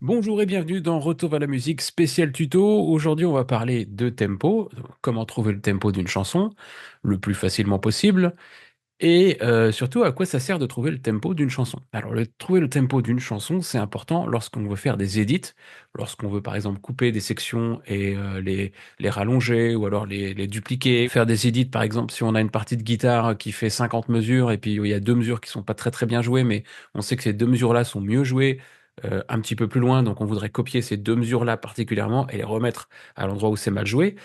Bonjour et bienvenue dans Retour vers la musique spécial tuto. Aujourd'hui, on va parler de tempo, comment trouver le tempo d'une chanson le plus facilement possible et surtout à quoi ça sert de trouver le tempo d'une chanson. Alors, trouver le tempo d'une chanson, c'est important lorsqu'on veut faire des edits, lorsqu'on veut par exemple couper des sections et les rallonger ou alors les dupliquer. Faire des edits, par exemple, si on a une partie de guitare qui fait 50 mesures et puis il y a deux mesures qui sont pas très très bien jouées, mais on sait que ces deux mesures-là sont mieux jouées un petit peu plus loin, donc on voudrait copier ces deux mesures-là particulièrement et les remettre à l'endroit où c'est mal joué.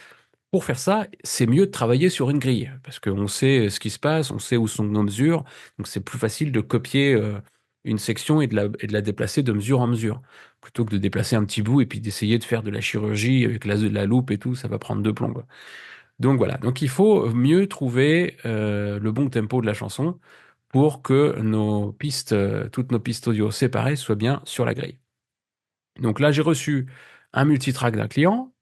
Pour faire ça, c'est mieux de travailler sur une grille, parce qu'on sait ce qui se passe, on sait où sont nos mesures, donc c'est plus facile de copier une section et de la déplacer de mesure en mesure, plutôt que de déplacer un petit bout et puis d'essayer de faire de la chirurgie avec la loupe et tout, ça va prendre deux plombs, quoi. Donc voilà, donc il faut mieux trouver le bon tempo de la chanson pour que nos pistes, toutes nos pistes audio séparées soient bien sur la grille. Donc là, j'ai reçu un multitrack d'un client.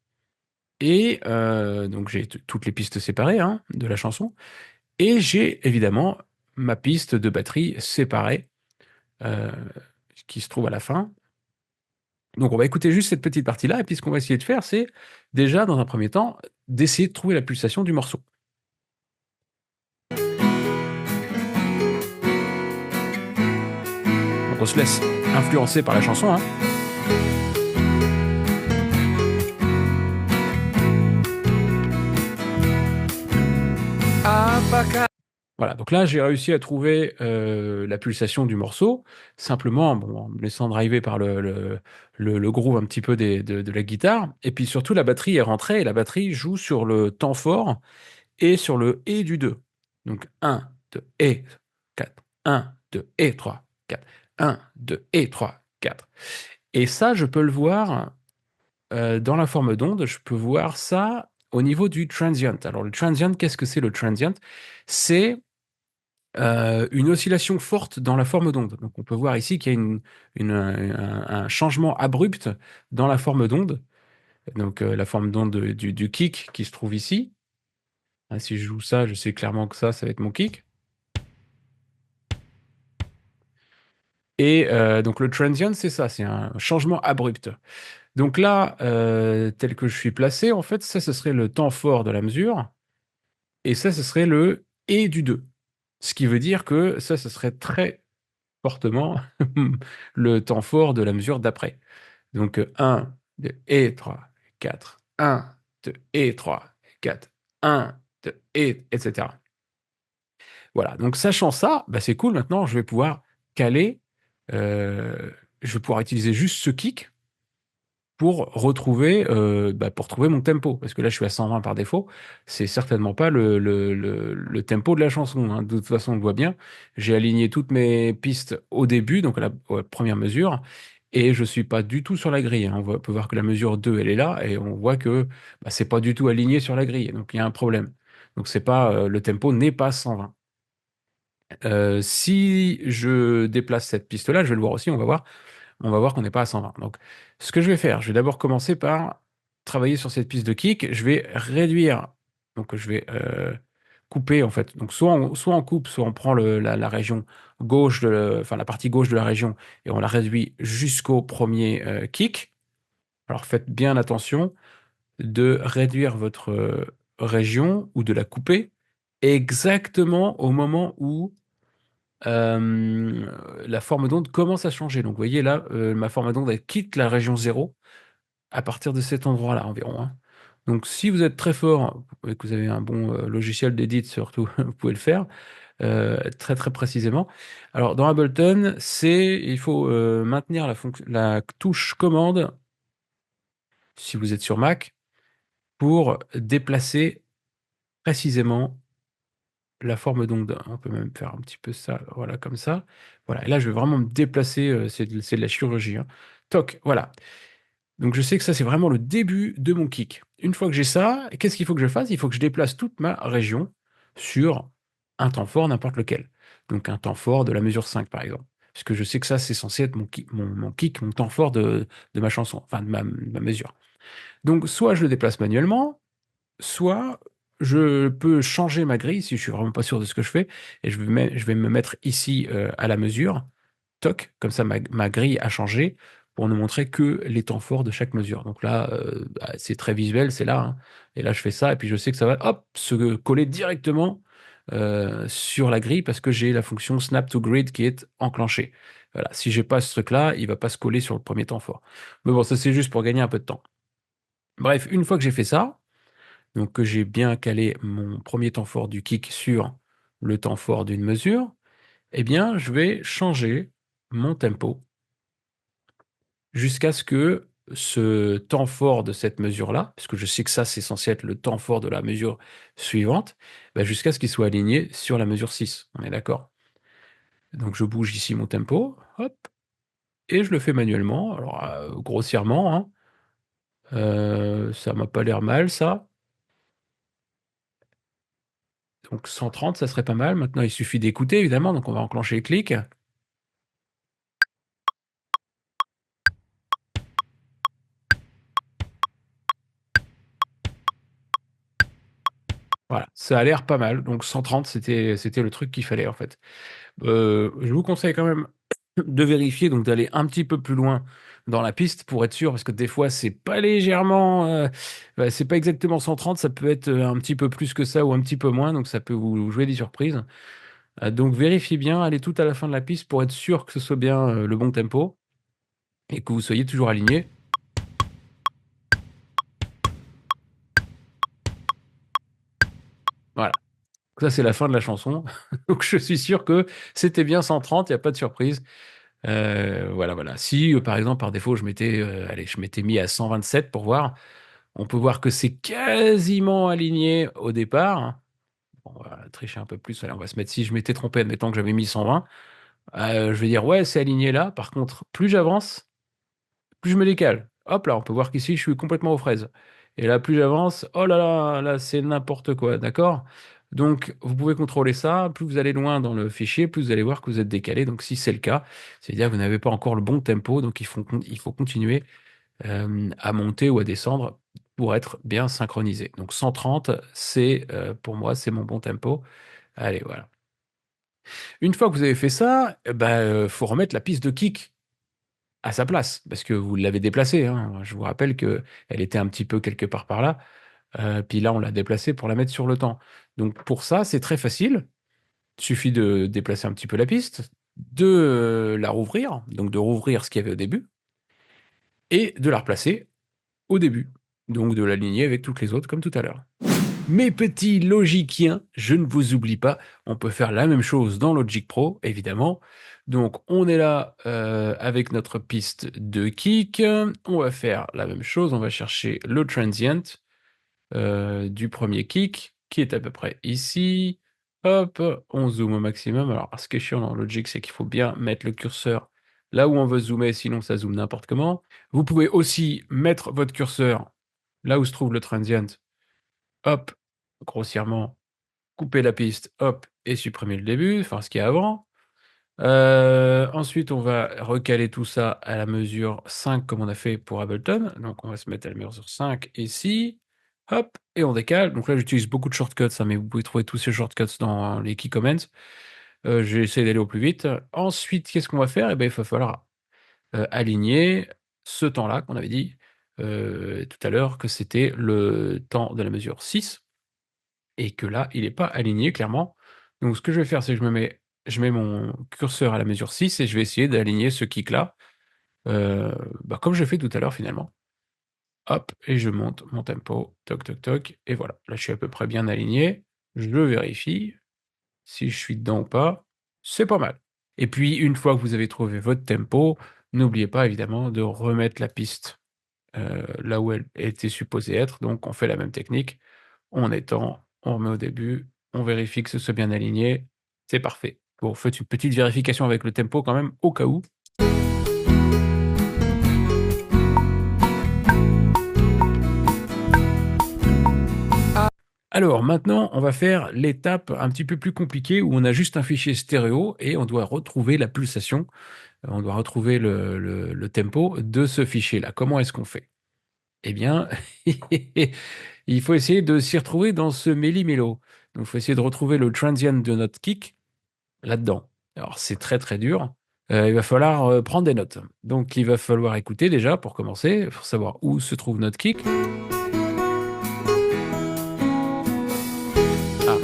Et donc j'ai toutes les pistes séparées hein, de la chanson. Et j'ai évidemment ma piste de batterie séparée euh, qui se trouve à la fin. Donc on va écouter juste cette petite partie-là. Et puis ce qu'on va essayer de faire, c'est déjà dans un premier temps d'essayer de trouver la pulsation du morceau. Donc on se laisse influencer par la chanson, hein. Voilà, donc là j'ai réussi à trouver la pulsation du morceau, simplement bon, en me laissant driver par le groove un petit peu de la guitare, et puis surtout la batterie est rentrée, et la batterie joue sur le temps fort et sur le et du 2. Donc un 2 et 4 un 2 et 3 4 un 2 et 3 4. Et ça, je peux le voir dans la forme d'onde, je peux voir ça au niveau du transient. Alors le transient, qu'est-ce que c'est le transient? C'est une oscillation forte dans la forme d'onde. Donc on peut voir ici qu'il y a un changement abrupt dans la forme d'onde. Donc la forme d'onde du kick qui se trouve ici. Hein, si je joue ça, je sais clairement que ça va être mon kick. Et donc le transient, c'est ça, c'est un changement abrupt. Donc là, tel que je suis placé, en fait, ça, ce serait le temps fort de la mesure. Et ça, ce serait le et du 2. Ce qui veut dire que ça, ce serait très fortement le temps fort de la mesure d'après. Donc 1, 2 et 3, 4, 1, 2 et 3, 4, 1, 2 et, etc. Voilà, donc sachant ça, bah, c'est cool, maintenant je vais pouvoir caler, je vais pouvoir utiliser juste ce kick pour trouver mon tempo. Parce que là je suis à 120 par défaut, c'est certainement pas le tempo de la chanson, hein. De toute façon on le voit bien, j'ai aligné toutes mes pistes au début, donc à la première mesure, et je suis pas du tout sur la grille, hein. On peut voir que la mesure 2 elle est là, et on voit que bah, c'est pas du tout aligné sur la grille, donc il y a un problème. Donc c'est pas, le tempo n'est pas 120. Si je déplace cette piste-là, je vais le voir aussi, on va voir qu'on n'est pas à 120. Donc, ce que je vais faire, je vais d'abord commencer par travailler sur cette piste de kick. Je vais réduire, donc je vais couper en fait. Donc, soit on coupe, soit on prend la région gauche, enfin la partie gauche de la région et on la réduit jusqu'au premier kick. Alors, faites bien attention de réduire votre région ou de la couper exactement au moment où la forme d'onde commence à changer. Donc, vous voyez là, ma forme d'onde, elle quitte la région zéro à partir de cet endroit-là environ, hein. Donc, si vous êtes très fort et que vous avez un bon logiciel d'édit surtout, vous pouvez le faire très très précisément. Alors, dans Ableton, il faut maintenir la touche commande si vous êtes sur Mac pour déplacer précisément la forme d'onde. On peut même faire un petit peu ça, voilà, comme ça. Voilà, et là, je vais vraiment me déplacer, c'est de la chirurgie, hein. Toc, voilà. Donc, je sais que ça, c'est vraiment le début de mon kick. Une fois que j'ai ça, qu'est-ce qu'il faut que je fasse? Il faut que je déplace toute ma région sur un temps fort, n'importe lequel. Donc, un temps fort de la mesure 5, par exemple. Parce que je sais que ça, c'est censé être mon kick, mon temps fort de ma chanson, enfin, de ma mesure. Donc, soit je le déplace manuellement, soit je peux changer ma grille si je suis vraiment pas sûr de ce que je fais, et je vais me mettre ici à la mesure, toc, comme ça ma grille a changé pour ne montrer que les temps forts de chaque mesure. Donc là, bah, c'est très visuel, c'est là, hein. Et là, je fais ça, et puis je sais que ça va, hop, se coller directement sur la grille parce que j'ai la fonction Snap to Grid qui est enclenchée. Voilà. Si j'ai pas ce truc-là, il va pas se coller sur le premier temps fort. Mais bon, ça c'est juste pour gagner un peu de temps. Bref, une fois que j'ai fait ça, donc que j'ai bien calé mon premier temps fort du kick sur le temps fort d'une mesure, eh bien, je vais changer mon tempo jusqu'à ce que ce temps fort de cette mesure-là, parce que je sais que ça, c'est censé être le temps fort de la mesure suivante, bah, jusqu'à ce qu'il soit aligné sur la mesure 6. On est d'accord? Donc je bouge ici mon tempo, hop, et je le fais manuellement, alors grossièrement, hein. Ça m'a pas l'air mal, ça. Donc 130, ça serait pas mal. Maintenant, il suffit d'écouter, évidemment, donc on va enclencher le clic. Voilà, ça a l'air pas mal. Donc 130, c'était le truc qu'il fallait en fait. Je vous conseille quand même de vérifier, donc d'aller un petit peu plus loin dans la piste pour être sûr, parce que des fois c'est pas légèrement, c'est pas exactement 130, ça peut être un petit peu plus que ça ou un petit peu moins, donc ça peut vous jouer des surprises. Donc vérifiez bien, allez tout à la fin de la piste pour être sûr que ce soit bien le bon tempo et que vous soyez toujours aligné. Voilà. Ça, c'est la fin de la chanson. Donc, je suis sûr que c'était bien 130, il n'y a pas de surprise. Voilà, voilà. Si, par exemple, par défaut, allez, je m'étais mis à 127 pour voir, on peut voir que c'est quasiment aligné au départ. Bon, on va tricher un peu plus. Allez, on va se mettre, si je m'étais trompé, admettons que j'avais mis 120, je vais dire, ouais, c'est aligné là. Par contre, plus j'avance, plus je me décale. Hop là, on peut voir qu'ici, je suis complètement aux fraises. Et là, plus j'avance, oh là là, là, c'est n'importe quoi, d'accord? Donc, vous pouvez contrôler ça. Plus vous allez loin dans le fichier, plus vous allez voir que vous êtes décalé. Donc, si c'est le cas, c'est-à-dire que vous n'avez pas encore le bon tempo. Donc, il faut continuer à monter ou à descendre pour être bien synchronisé. Donc, 130, pour moi, c'est mon bon tempo. Allez, voilà. Une fois que vous avez fait ça, faut remettre la piste de kick à sa place, parce que vous l'avez déplacée, hein. Je vous rappelle que elle était un petit peu quelque part par là, puis là on l'a déplacée pour la mettre sur le temps. Donc pour ça, c'est très facile. Il suffit de déplacer un petit peu la piste, de la rouvrir, donc de rouvrir ce qu'il y avait au début, et de la replacer au début. Donc de l'aligner avec toutes les autres comme tout à l'heure. Mes petits logiquiens, je ne vous oublie pas, on peut faire la même chose dans Logic Pro, évidemment. Donc on est là avec notre piste de kick, on va faire la même chose, on va chercher le transient du premier kick, qui est à peu près ici. Hop, on zoome au maximum. Alors ce qui est chiant dans Logic, c'est qu'il faut bien mettre le curseur là où on veut zoomer, sinon ça zoome n'importe comment. Vous pouvez aussi mettre votre curseur là où se trouve le transient, hop, grossièrement, couper la piste, hop, et supprimer le début, enfin ce qu'il y a avant. Ensuite, on va recaler tout ça à la mesure 5 comme on a fait pour Ableton. Donc, on va se mettre à la mesure 5 ici. Hop, et on décale. Donc là, j'utilise beaucoup de shortcuts, hein, mais vous pouvez trouver tous ces shortcuts dans les key comments. J'ai essayé d'aller au plus vite. Ensuite, qu'est-ce qu'on va faire? Eh ben, il va falloir aligner ce temps-là qu'on avait dit tout à l'heure que c'était le temps de la mesure 6 et que là, il n'est pas aligné clairement. Donc ce que je vais faire, c'est que je mets mon curseur à la mesure 6 et je vais essayer d'aligner ce kick-là, comme je fait tout à l'heure finalement. Hop, et je monte mon tempo, toc, toc, toc, et voilà. Là, je suis à peu près bien aligné. Je vérifie si je suis dedans ou pas. C'est pas mal. Et puis, une fois que vous avez trouvé votre tempo, n'oubliez pas évidemment de remettre la piste là où elle était supposée être. Donc, on fait la même technique. On étend, on remet au début, on vérifie que ce soit bien aligné. C'est parfait. Bon, faites une petite vérification avec le tempo quand même, au cas où. Alors maintenant, on va faire l'étape un petit peu plus compliquée où on a juste un fichier stéréo et on doit retrouver la pulsation, on doit retrouver le tempo de ce fichier-là. Comment est-ce qu'on fait? Eh bien, il faut essayer de s'y retrouver dans ce méli-mélo. Donc, il faut essayer de retrouver le transient de notre kick là-dedans. Alors, c'est très très dur. il va falloir prendre des notes. Donc, il va falloir écouter déjà pour commencer, pour savoir où se trouve notre kick. Ah,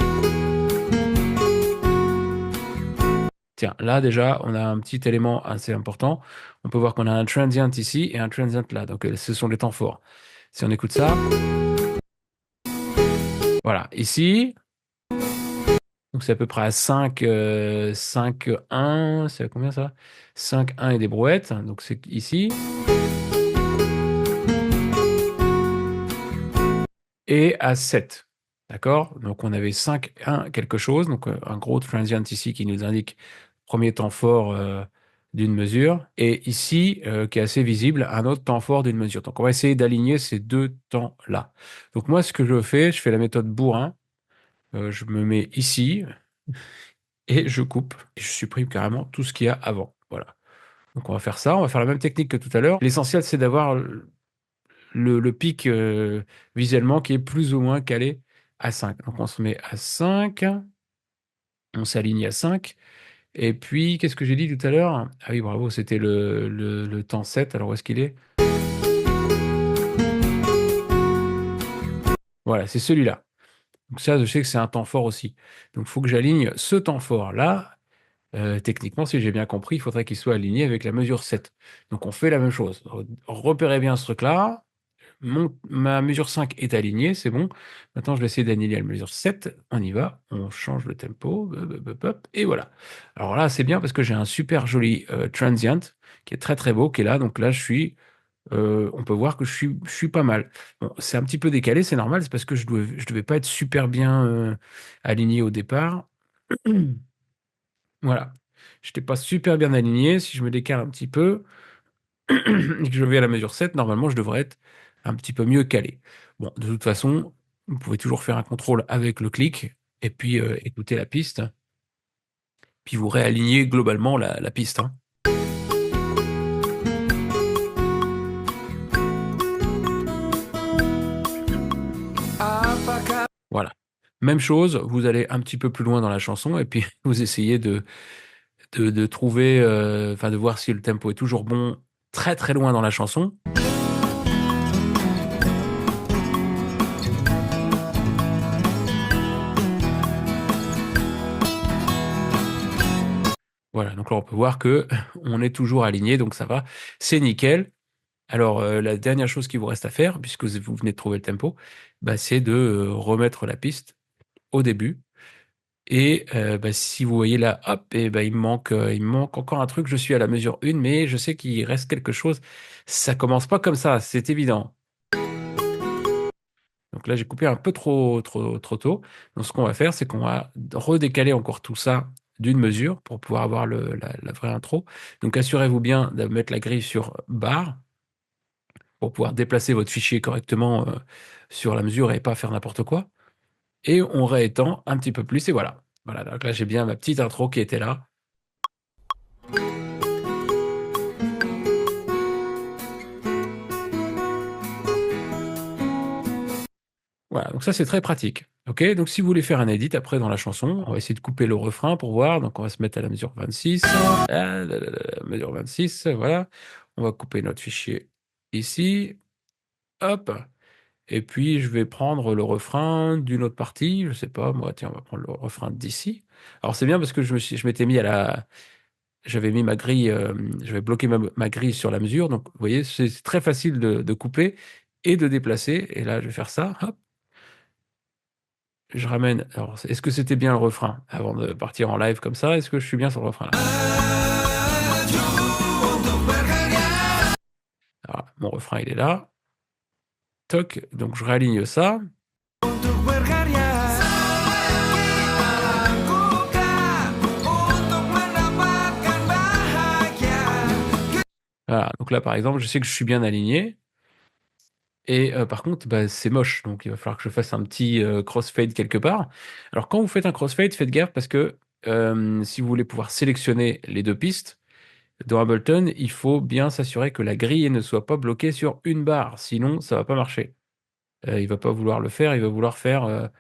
tiens, là déjà, on a un petit élément assez important. On peut voir qu'on a un transient ici et un transient là. Donc, ce sont les temps forts. Si on écoute ça, voilà. Ici, donc c'est à peu près à 5, 5, 1. C'est à combien ça? 5, 1 et des brouettes. Donc, c'est ici. Et à 7. D'accord? Donc on avait 5 1 quelque chose, donc un gros transient ici qui nous indique premier temps fort d'une mesure, et ici, qui est assez visible, un autre temps fort d'une mesure. Donc on va essayer d'aligner ces deux temps-là. Donc moi, ce que je fais la méthode bourrin. Je me mets ici et je coupe. Et je supprime carrément tout ce qu'il y a avant. Voilà. Donc on va faire ça, on va faire la même technique que tout à l'heure. L'essentiel, c'est d'avoir le pic visuellement qui est plus ou moins calé à 5. Donc on se met à 5, on s'aligne à 5. Et puis, qu'est-ce que j'ai dit tout à l'heure? Ah oui, bravo, c'était le temps 7. Alors où est-ce qu'il est? Voilà, c'est celui-là. Donc ça, je sais que c'est un temps fort aussi. Donc il faut que j'aligne ce temps fort-là. Techniquement, si j'ai bien compris, il faudrait qu'il soit aligné avec la mesure 7. Donc on fait la même chose. Repérez bien ce truc-là. Ma mesure 5 est alignée, c'est bon. Maintenant, je vais essayer d'aligner la mesure 7. On y va, on change le tempo, hop, hop, hop, et voilà. Alors là, c'est bien parce que j'ai un super joli transient qui est très très beau, qui est là. Donc là, on peut voir que je suis pas mal. Bon, c'est un petit peu décalé, c'est normal, c'est parce que je devais pas être super bien aligné au départ. Voilà. Je n'étais pas super bien aligné. Si je me décale un petit peu, et que je vais à la mesure 7, normalement, je devrais être un petit peu mieux calé. Bon, de toute façon, vous pouvez toujours faire un contrôle avec le clic et puis écouter la piste, puis vous réalignez globalement la piste, hein. Voilà. Même chose, vous allez un petit peu plus loin dans la chanson et puis vous essayez de trouver, enfin de voir si le tempo est toujours bon très très loin dans la chanson. Voilà, donc là on peut voir que on est toujours aligné, donc ça va, c'est nickel. Alors la dernière chose qu'il vous reste à faire, puisque vous venez de trouver le tempo, bah, c'est de remettre la piste au début. Et bah, si vous voyez là, hop, et bah, il me manque encore un truc. Je suis à la mesure 1, mais je sais qu'il reste quelque chose. Ça commence pas comme ça, c'est évident. Donc là, j'ai coupé un peu trop, trop, trop tôt. Donc ce qu'on va faire, c'est qu'on va redécaler encore tout ça d'une mesure pour pouvoir avoir la vraie intro. Donc assurez-vous bien de mettre la grille sur barre pour pouvoir déplacer votre fichier correctement sur la mesure et pas faire n'importe quoi. Et on réétend un petit peu plus et voilà. Voilà, donc là j'ai bien ma petite intro qui était là. Voilà, donc ça c'est très pratique. Ok, donc si vous voulez faire un edit après dans la chanson, on va essayer de couper le refrain pour voir. Donc on va se mettre à la mesure 26. Ah, mesure 26, voilà. On va couper notre fichier ici. Hop. Et puis je vais prendre le refrain d'une autre partie. Je sais pas, moi, tiens, on va prendre le refrain d'ici. Alors c'est bien parce que je m'étais mis j'avais mis ma grille, j'avais bloqué ma grille sur la mesure. Donc vous voyez, c'est très facile de couper et de déplacer. Et là, je vais faire ça. Hop. Je ramène. Alors, est-ce que c'était bien le refrain avant de partir en live comme ça? Est-ce que je suis bien sur le refrain là? Alors, mon refrain, il est là. Toc. Donc, je réaligne ça. Voilà. Donc là, par exemple, je sais que je suis bien aligné. Et par contre, bah, c'est moche. Donc, il va falloir que je fasse un petit crossfade quelque part. Alors, quand vous faites un crossfade, faites gaffe parce que si vous voulez pouvoir sélectionner les deux pistes, dans Ableton, il faut bien s'assurer que la grille ne soit pas bloquée sur une barre. Sinon, ça va pas marcher. Il va pas vouloir le faire, il va vouloir faire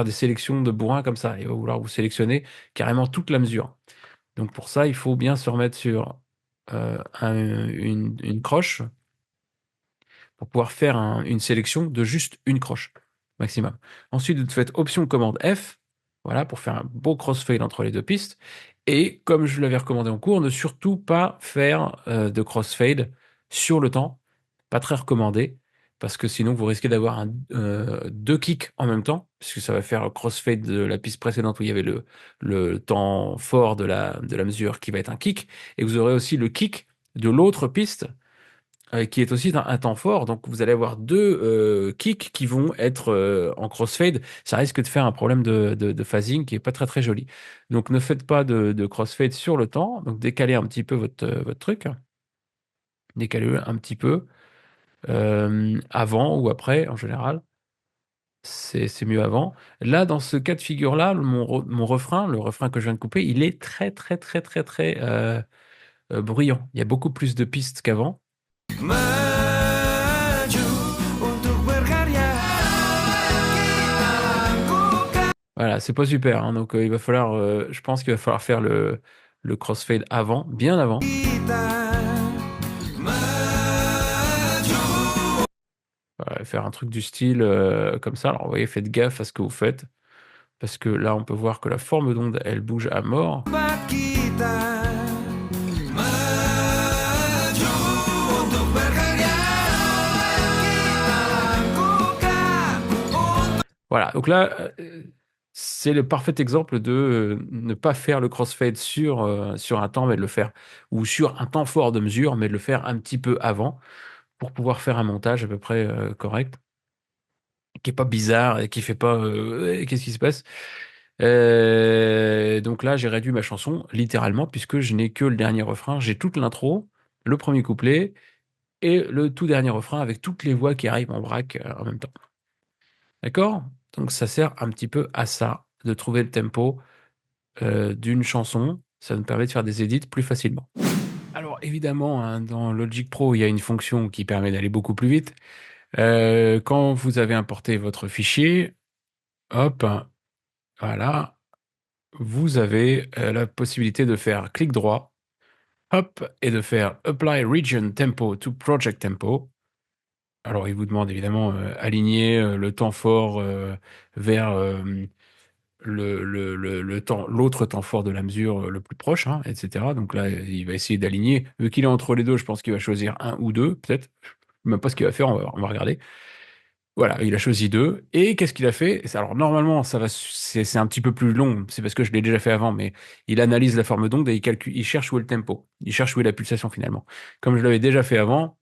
des sélections de bourrin comme ça. Il va vouloir vous sélectionner carrément toute la mesure. Donc pour ça, il faut bien se remettre sur une croche pour pouvoir faire une sélection de juste une croche maximum. Ensuite, vous faites Option commande F, voilà, pour faire un beau crossfade entre les deux pistes. Et comme je l'avais recommandé en cours, ne surtout pas faire de crossfade sur le temps, pas très recommandé, parce que sinon vous risquez d'avoir deux kicks en même temps, puisque ça va faire crossfade de la piste précédente où il y avait le temps fort de la mesure qui va être un kick, et vous aurez aussi le kick de l'autre piste qui est aussi un temps fort. Donc vous allez avoir deux kicks qui vont être en crossfade. Ça risque de faire un problème de phasing qui est pas très très joli. Donc ne faites pas de crossfade sur le temps. Donc décalez un petit peu votre truc. Décalez-le un petit peu avant ou après en général. C'est mieux avant. Là, dans ce cas de figure-là, mon refrain, le refrain que je viens de couper, il est très très très très très bruyant. Il y a beaucoup plus de pistes qu'avant. Voilà, c'est pas super, hein, donc il va falloir, je pense qu'il va falloir faire le crossfade avant, bien avant. Voilà, faire un truc du style comme ça. Alors, vous voyez, faites gaffe à ce que vous faites, parce que là, on peut voir que la forme d'onde, elle bouge à mort. Voilà, donc là, c'est le parfait exemple de ne pas faire le crossfade sur un temps, mais de le faire, ou sur un temps fort de mesure, mais de le faire un petit peu avant, pour pouvoir faire un montage à peu près correct, qui est pas bizarre et qui fait pas qu'est-ce qui se passe? Donc là, j'ai réduit ma chanson littéralement puisque je n'ai que le dernier refrain. J'ai toute l'intro, le premier couplet et le tout dernier refrain avec toutes les voix qui arrivent en vrac en même temps. D'accord? Donc ça sert un petit peu à ça, de trouver le tempo d'une chanson. Ça nous permet de faire des edits plus facilement. Alors évidemment, hein, dans Logic Pro, il y a une fonction qui permet d'aller beaucoup plus vite. Quand vous avez importé votre fichier, hop, voilà, vous avez la possibilité de faire clic droit, hop, et de faire Apply Region Tempo to Project Tempo. Alors, il vous demande évidemment aligner le temps fort vers l'autre temps fort de la mesure le plus proche, hein, etc. Donc là, il va essayer d'aligner. Vu qu'il est entre les deux, je pense qu'il va choisir un ou deux, peut-être. Je sais même pas ce qu'il va faire, on va regarder. Voilà, il a choisi deux. Et qu'est-ce qu'il a fait? Alors normalement, c'est un petit peu plus long. C'est parce que je l'ai déjà fait avant, mais il analyse la forme d'onde et il cherche où est le tempo. Il cherche où est la pulsation finalement. Comme je l'avais déjà fait avant,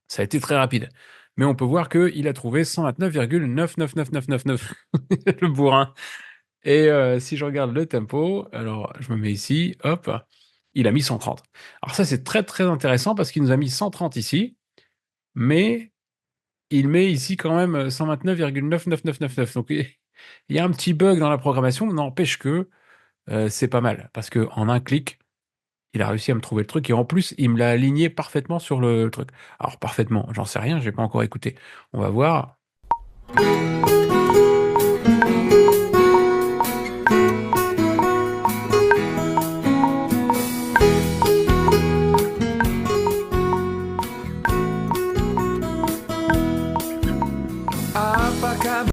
ça a été très rapide. Mais on peut voir qu'il a trouvé 129,999999 le bourrin. Et si je regarde le tempo, alors je me mets ici, hop, il a mis 130. Alors ça, c'est très très intéressant parce qu'il nous a mis 130 ici, mais il met ici quand même 129,99999. Donc il y a un petit bug dans la programmation, n'empêche que c'est pas mal parce que en un clic, il a réussi à me trouver le truc et en plus, il me l'a aligné parfaitement sur le truc. Alors parfaitement, j'en sais rien, j'ai pas encore écouté. On va voir.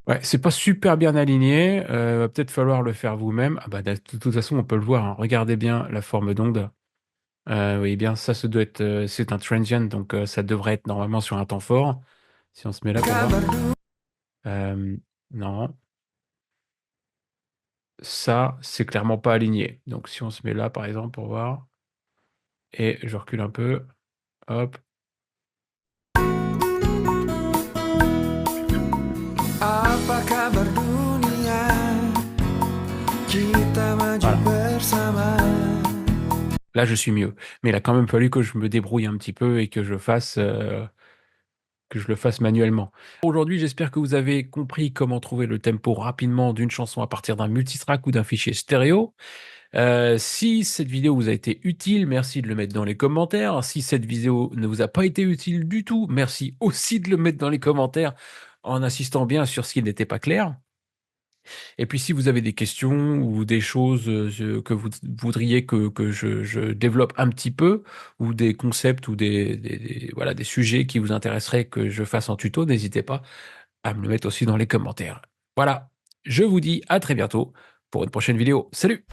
Ouais, c'est pas super bien aligné. Va peut-être falloir le faire vous-même. Ah bah, de toute façon, on peut le voir, hein. Regardez bien la forme d'onde. Vous voyez bien, ça doit être, c'est un transient, donc ça devrait être normalement sur un temps fort. Si on se met là pour voir. Non, ça, c'est clairement pas aligné. Donc si on se met là, par exemple, pour voir, et je recule un peu, hop. Voilà. Là, je suis mieux. Mais il a quand même fallu que je me débrouille un petit peu et que que je le fasse manuellement. Aujourd'hui, j'espère que vous avez compris comment trouver le tempo rapidement d'une chanson à partir d'un multitrack ou d'un fichier stéréo. Si cette vidéo vous a été utile, merci de le mettre dans les commentaires. Si cette vidéo ne vous a pas été utile du tout, merci aussi de le mettre dans les commentaires en insistant bien sur ce qui n'était pas clair. Et puis si vous avez des questions ou des choses que vous voudriez que je développe un petit peu, ou des concepts ou voilà, des sujets qui vous intéresseraient que je fasse en tuto, n'hésitez pas à me le mettre aussi dans les commentaires. Voilà, je vous dis à très bientôt pour une prochaine vidéo. Salut!